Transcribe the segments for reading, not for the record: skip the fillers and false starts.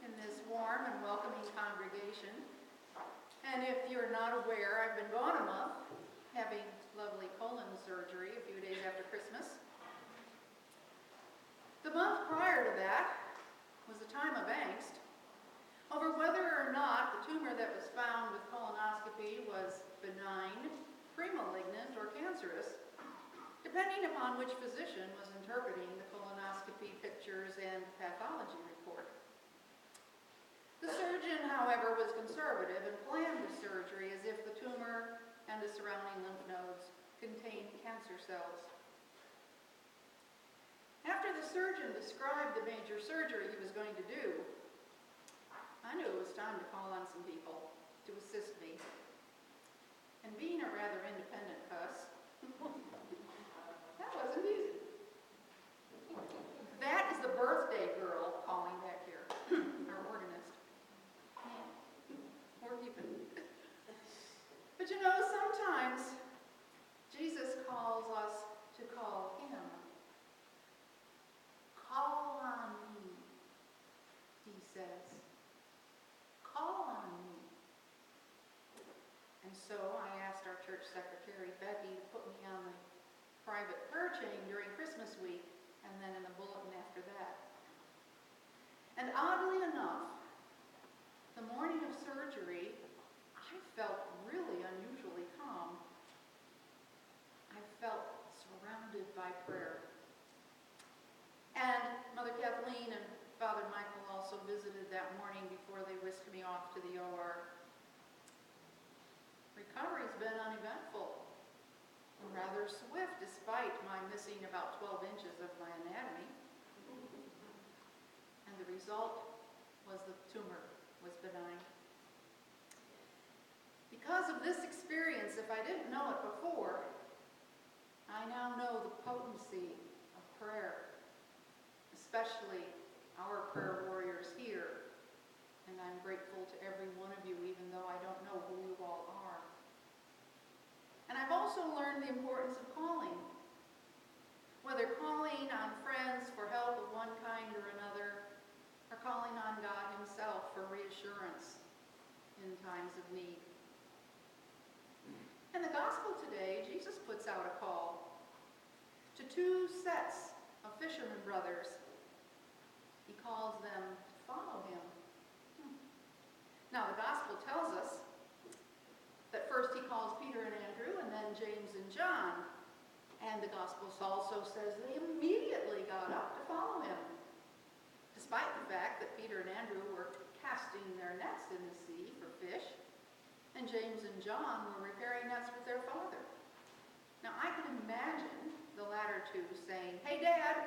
in this warm and welcoming congregation. And if you're not aware, I've been gone a month, having lovely colon surgery a few days after Christmas. The month prior to that was a time of angst over whether or not the tumor that was found with colonoscopy was benign, premalignant, or cancerous, depending upon which physician was interpreting the colonoscopy pictures and pathology report. The surgeon, however, was conservative and planned the surgery as if the tumor and the surrounding lymph nodes contained cancer cells. After the surgeon described the major surgery he was going to do, I knew it was time to call on some people to assist me. And being a rather independent cuss, that wasn't easy. That is the birthday girl calling back here, our organist. We're keeping. But you know, sometimes Jesus calls us to call him. Call on me, he says. Call on me. And so I asked our church secretary, Becky, to put me on the private prayer chain during Christmas week and then in the bulletin after that. And oddly enough, the morning of surgery, I felt really unusually calm. I felt surrounded by prayer. And Mother Kathleen and Father Michael also visited that morning before they whisked me off to the OR. Recovery's been uneventful and rather swift despite my missing about 12 inches of my anatomy. And the result was the tumor was benign. Because of this experience, if I didn't know it before, I now know the potency of prayer, especially our prayer warriors here. And I'm grateful to every one of you, even though I don't know who you all are. And I've also learned the importance of calling. Whether calling on friends for help of one kind or another, or calling on God himself for reassurance in times of need. In the gospel today, Jesus puts out a call to two sets of fishermen brothers. He calls them to follow him. Now, the gospel tells us that first he calls Peter and Andrew, and then James and John. And the gospel also says they immediately got up to follow him, despite the fact that Peter and Andrew were casting their nets in the sea for fish, and James and John were repairing nets with their father. Now, I can imagine the latter two saying, "Hey, Dad,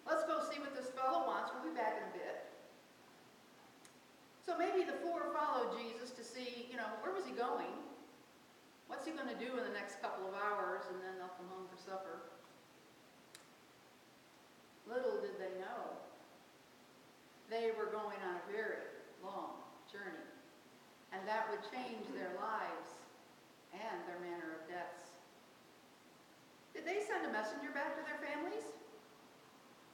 let's go see what this fellow wants. We'll be back in a bit." So maybe the four followed Jesus to see, where was he going? What's he going to do in the next couple of hours? And then they'll come home for supper. Little did they know, they were going on a very long journey. And that would change their lives and their manner of deaths. Did they send a messenger back to their families,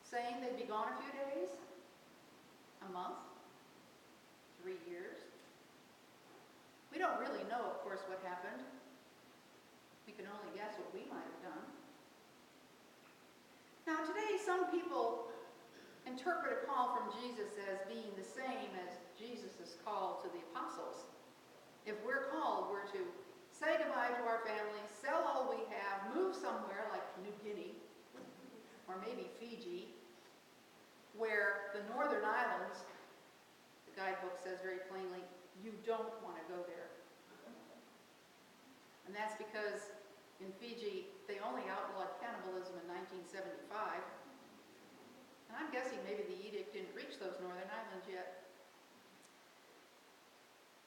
saying they'd be gone a few days, a month, 3 years? We don't really know, of course, what happened. We can only guess what we might have done. Now, today, some people interpret a call from Jesus as being the same as Jesus' call to the apostles. If we're called, we're to say goodbye to our families, sell all we have, move somewhere like New Guinea, or maybe Fiji, where the northern islands, the guidebook says very plainly, you don't want to go there. And that's because in Fiji, they only outlawed cannibalism in 1975. And I'm guessing maybe the edict didn't reach those northern islands yet.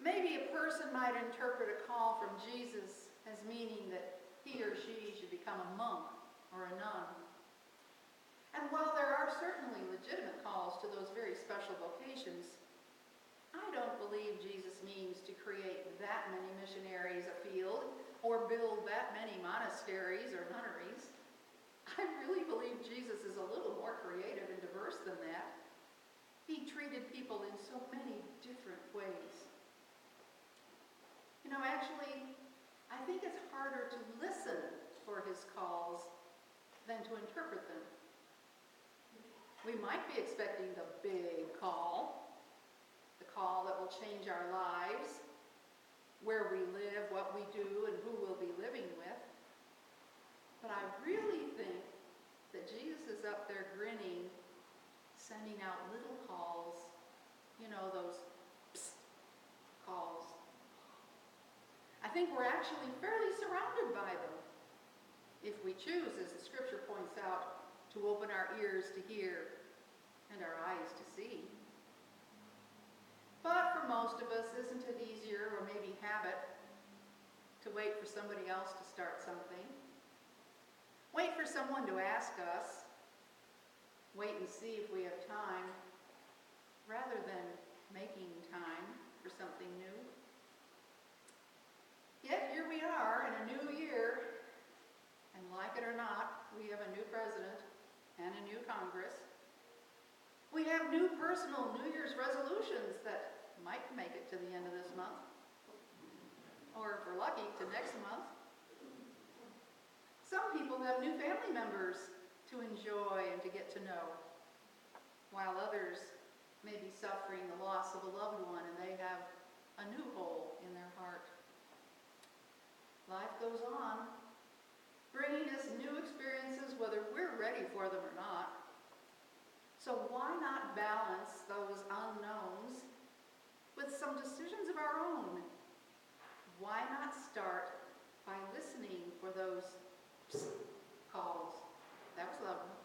Maybe a person might interpret a call from Jesus as meaning that he or she should become a monk or a nun. And while there are certainly legitimate calls to those very special vocations, I don't believe Jesus means to create that many missionaries afield or build that many monasteries or nunneries. I really believe Jesus is a little more creative and diverse than that. He treats treated people in so many different ways. You know, actually, I think it's harder to listen for his calls than to interpret them. We might be expecting the big call, the call that will change our lives, where we live, what we do, and who we'll be living with. But I really think that Jesus is up there grinning, sending out little calls, you know, those psst calls. I think we're actually fairly surrounded by them, if we choose, as the scripture points out, to open our ears to hear and our eyes to see. But for most of us, isn't it easier, or maybe habit, to wait for somebody else to start something? Wait for someone to ask us. Wait and see if we have time, rather than making time for something new. Yet here we are in a new year, and like it or not, we have a new president and a new Congress. We have new personal New Year's resolutions that might make it to the end of this month, or if we're lucky, to next month. Some people have new family members to enjoy and to get to know, while others may be suffering the loss of a loved one and they have a new hole in their heart. Life goes on, bringing us new experiences whether we're ready for them or not. So why not balance those unknowns with some decisions of our own? Why not start by listening for those calls? That was lovely.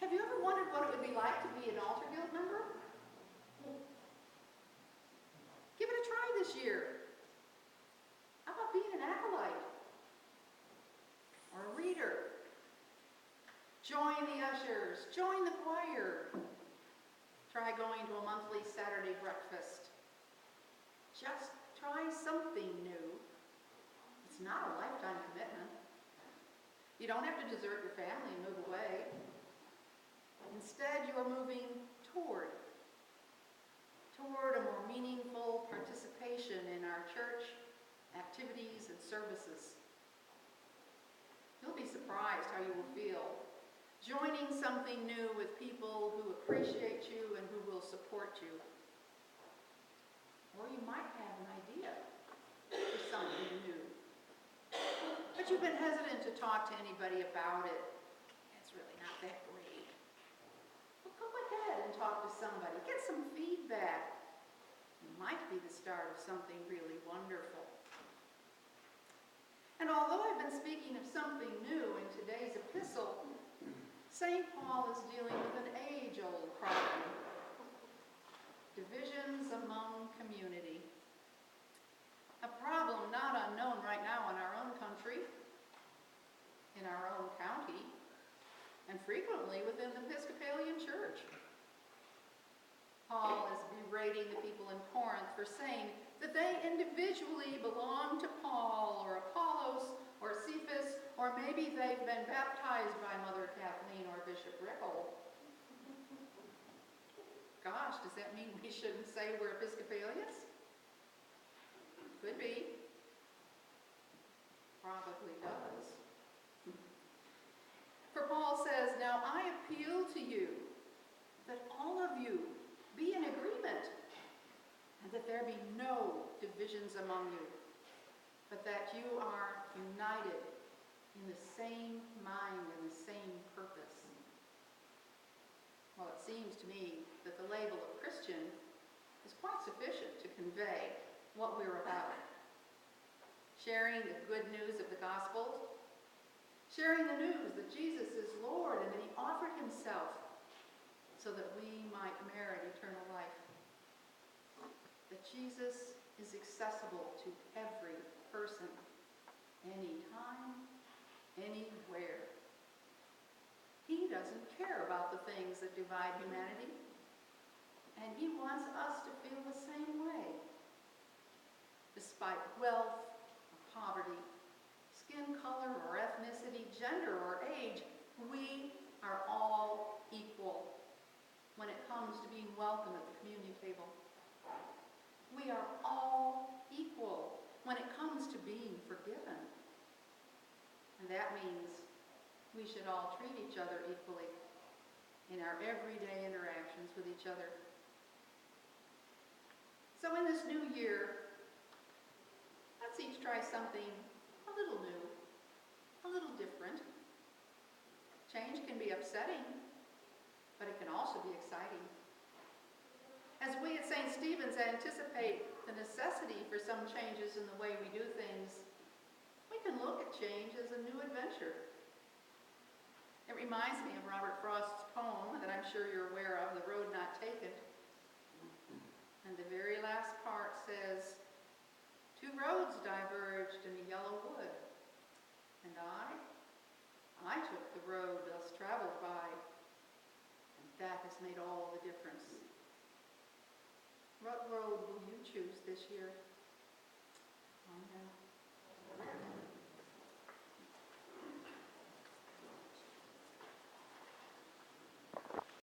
Have you ever wondered what it would be like to be an altar guild member? Give it a try this year. How about being an acolyte? Or a reader? Join the ushers. Join the choir. Try going to a monthly Saturday breakfast. Just try something new. It's not a lifetime commitment. You don't have to desert your family and move away. Instead, you are moving toward a more meaningful participation in our church activities and services. You'll be surprised how you will feel joining something new with people who appreciate you and who will support you. Or you might have an idea for something new, but you've been hesitant to talk to anybody about it. It's really not that great. Well, go ahead and talk to somebody. Get some feedback. It might be the start of something really wonderful. And although I've been speaking of something new in today's epistle, St. Paul is dealing with an age-old problem: divisions among community. A problem not unknown right now in our own country, in our own county, and frequently within the Episcopalian Church. Paul is berating the people in Corinth for saying that they individually belong to Paul or Apollos or Cephas, or maybe they've been baptized by Mother Kathleen or Bishop Rickle. Gosh, does that mean we shouldn't say we're Episcopalians? Could be. Probably does. For Paul says, "Now I appeal to you that all of you be in agreement, and that there be no divisions among you, but that you are united in the same mind and the same purpose." Well, it seems to me that the label of Christian is quite sufficient to convey what we're about. Sharing the good news of the gospel, sharing the news that Jesus is Lord and that he offered himself so that we might merit eternal life. That Jesus is accessible to every person, anytime, anywhere. He doesn't care about the things that divide humanity, and he wants us to feel the same way. Despite wealth or poverty, skin color or ethnicity, gender or age, we are all equal when it comes we should all treat each other equally in our everyday interactions with each other. So in this new year, let's each try something a little new, a little different. Change can be upsetting, but it can also be exciting. As we at St. Stephen's anticipate the necessity for some changes in the way we do things, we can look at change as a new adventure. It reminds me of Robert Frost's poem that I'm sure you're aware of, The Road Not Taken. And the very last part says, "Two roads diverged in a yellow wood, and I took the road less traveled by, and that has made all the difference." What road will you choose this year?